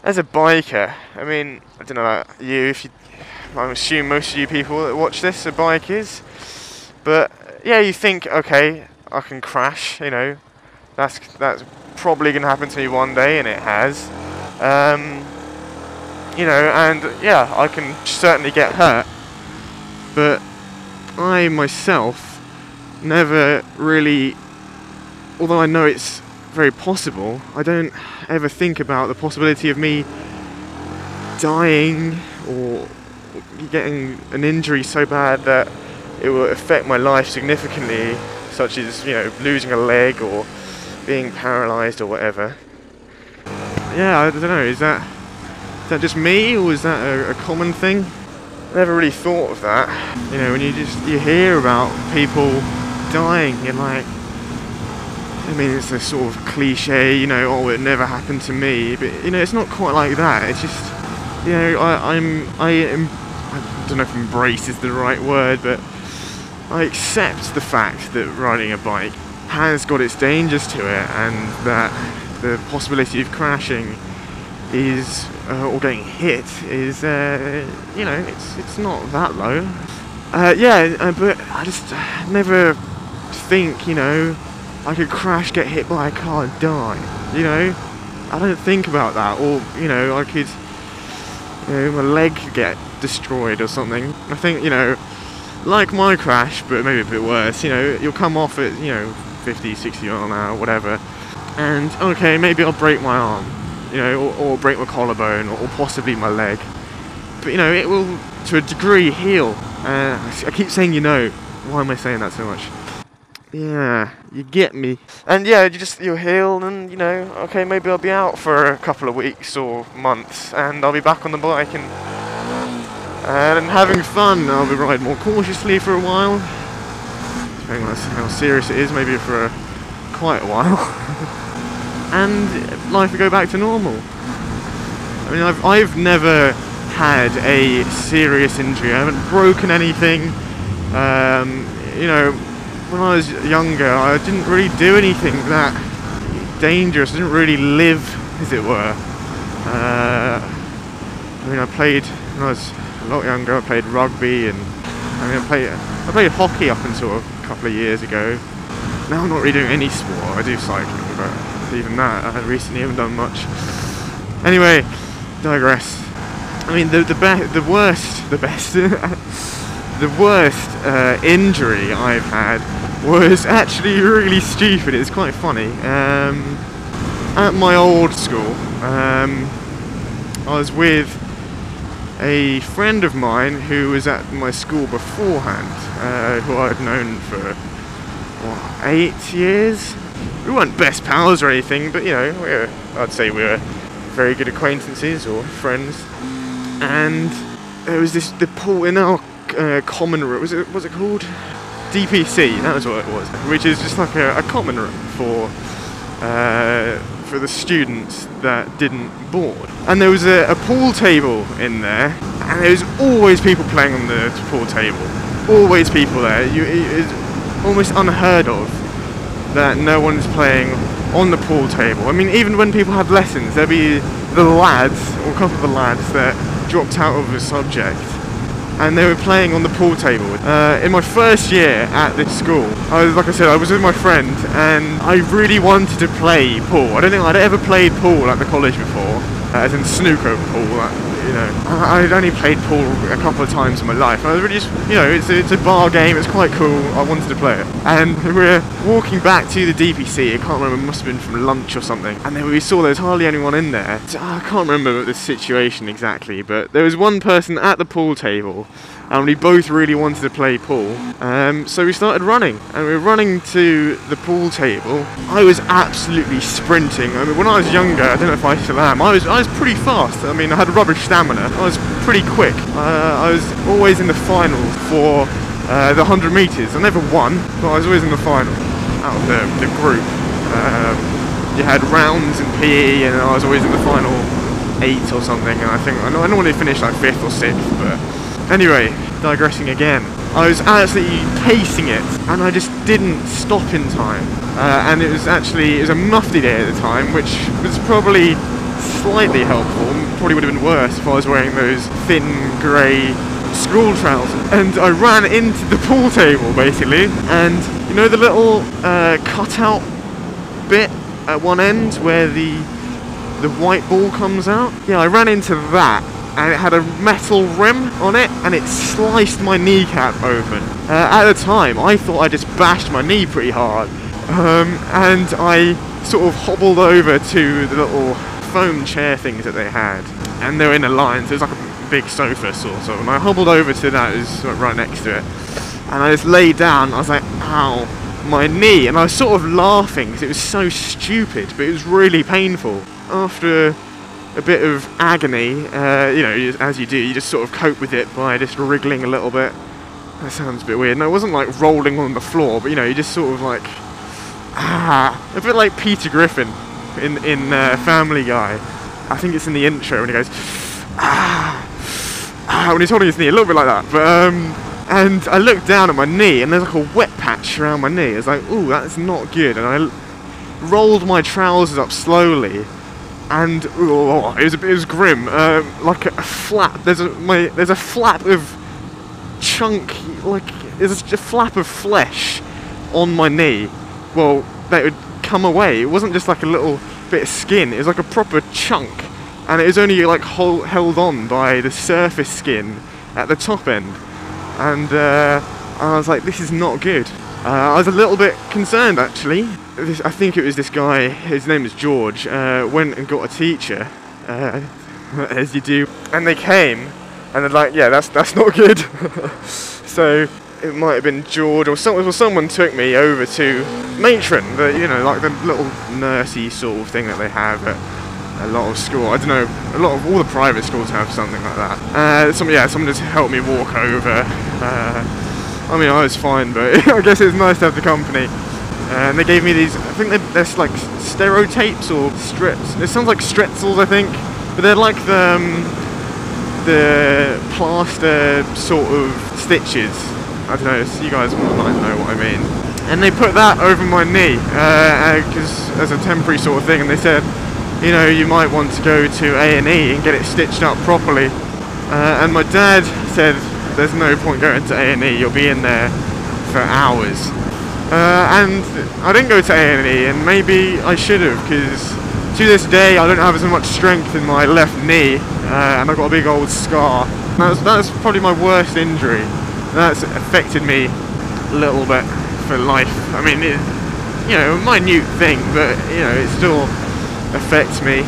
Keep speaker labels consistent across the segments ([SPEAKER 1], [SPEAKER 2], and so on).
[SPEAKER 1] as a biker, I mean, I don't know about you, I assume most of you people that watch this are bikers, but yeah, you think, okay, I can crash, you know, that's probably going to happen to me one day, and it has, you know, and yeah, I can certainly get hurt, but I myself never really, although I know it's very possible, I don't ever think about the possibility of me dying or getting an injury so bad that it will affect my life significantly, such as, you know, losing a leg or being paralysed or whatever. Yeah, I don't know, is that just me, or is that a common thing? I never really thought of that. You know, when you hear about people dying, you're like, I mean, it's a sort of cliche, you know, oh, it never happened to me, but, you know, it's not quite like that. It's just, you know, I don't know if embrace is the right word, but I accept the fact that riding a bike has got its dangers to it, and that the possibility of crashing is, or getting hit is, you know, it's not that low. Yeah, but I just never think, you know, I could crash, get hit by a car and die, you know? I don't think about that, or, you know, I could, you know, my leg could get destroyed or something. I think, you know, like my crash, but maybe a bit worse, you know, you'll come off at, you know, 50, 60 miles an hour, whatever, and, okay, maybe I'll break my arm, you know, or break my collarbone, or possibly my leg, but, you know, it will, to a degree, heal. I keep saying, you know, why am I saying that so much? Yeah, you get me. And yeah, you'll heal, and, you know, okay, maybe I'll be out for a couple of weeks or months, and I'll be back on the bike and having fun. I'll be riding more cautiously for a while, depending on how serious it is, maybe for quite a while. And life will go back to normal. I mean, I've never had a serious injury. I haven't broken anything. You know, when I was younger, I didn't really do anything that dangerous. I didn't really live, as it were. I mean, I played when I was a lot younger. I played rugby, and I mean, I played hockey up until a couple of years ago. Now I'm not really doing any sport. I do cycling, but even that I recently haven't done much. Anyway, digress. I mean, the worst injury I've had was actually really stupid. It's quite funny. At my old school, I was with a friend of mine who was at my school beforehand, who I'd known for 8 years. We weren't best pals or anything, but, you know, I'd say we were very good acquaintances or friends. And there was the pool in our common room. Was it called? DPC, that was what it was, which is just like a common room for the students that didn't board. And there was a pool table in there, and there was always people playing on the pool table. Always people there. It's almost unheard of that no one's playing on the pool table. I mean, even when people had lessons, there'd be the lads, or a couple of the lads, that dropped out of the subject, and they were playing on the pool table. In my first year at this school, like I said, I was with my friend, and I really wanted to play pool. I don't think I'd ever played pool at the college before, as in snooker pool. You know, I'd only played pool a couple of times in my life. I was really just, you know, it's a bar game, it's quite cool, I wanted to play it. And we were walking back to the DPC, I can't remember, it must have been from lunch or something, and then we saw there was hardly anyone in there. I can't remember the situation exactly, but there was one person at the pool table, and we both really wanted to play pool. So we started running, and we were running to the pool table. I was absolutely sprinting. I mean, when I was younger, I don't know if I still am, I was pretty fast. I mean, I had rubbish stamina. I was pretty quick. I was always in the finals for the 100 metres. I never won, but I was always in the final out of the group. You had rounds in PE, and I was always in the final 8 or something. And I normally finished like 5th or 6th, but anyway, digressing again. I was absolutely pacing it, and I just didn't stop in time. And it was a mufti day at the time, which was probably slightly helpful. Probably would have been worse if I was wearing those thin grey school trousers. And I ran into the pool table basically, and you know the little cutout bit at one end where the white ball comes out? Yeah, I ran into that, and it had a metal rim on it, and it sliced my kneecap open. At the time, I thought I just bashed my knee pretty hard, and I sort of hobbled over to the little foam chair things that they had, and they were in a line, so it was like a big sofa sort of, and I hobbled over to that, it was right next to it, and I just laid down. I was like, ow, my knee, and I was sort of laughing because it was so stupid, but it was really painful. After a bit of agony, you know, as you do, you just sort of cope with it by just wriggling a little bit. That sounds a bit weird. No, it wasn't like rolling on the floor, but you know, you just sort of like, a bit like Peter Griffin in Family Guy. I think it's in the intro when he goes, when he's holding his knee, a little bit like that. But and I looked down at my knee, and there's like a wet patch around my knee. It's like, ooh, that's not good. And I rolled my trousers up slowly, and it was grim. Like a flap. There's a flap of chunk, like there's a flap of flesh on my knee. Well, that would come away. It wasn't just like a little bit of skin. It was like a proper chunk, and it was only like held on by the surface skin at the top end. And I was like, this is not good. I was a little bit concerned actually. I think it was this guy, his name is George, went and got a teacher, as you do, and they came, and they're like, yeah, that's not good. So it might have been George, or someone took me over to matron, you know, like the little nursey sort of thing that they have at a lot of school. I don't know, all the private schools have something like that. Someone just helped me walk over. I mean, I was fine, but I guess it's nice to have the company. And they gave me these, I think they're like stereotapes or strips. It sounds like stretzels, I think, but they're like the plaster sort of stitches. I don't know, so you guys might know what I mean. And they put that over my knee, because as a temporary sort of thing, and they said, you know, you might want to go to A&E and get it stitched up properly. And my dad said, there's no point going to A&E, you'll be in there for hours. And I didn't go to A&E, and maybe I should have, because to this day I don't have as much strength in my left knee, and I've got a big old scar. That's probably my worst injury. That's affected me a little bit for life. I mean, you know, a minute thing, but you know, it still affects me.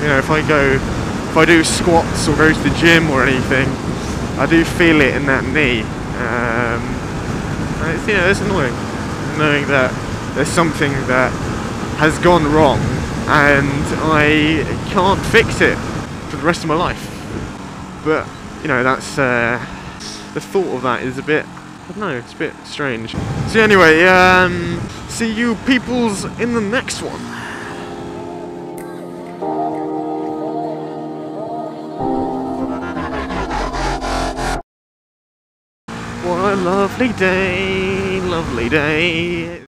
[SPEAKER 1] You know, if I do squats or go to the gym or anything, I do feel it in that knee. And it's, you know, it's annoying knowing that there's something that has gone wrong and I can't fix it for the rest of my life. But you know, that's the thought of that is a bit, I don't know, it's a bit strange. So anyway, see you peoples in the next one. What a lovely day, lovely day.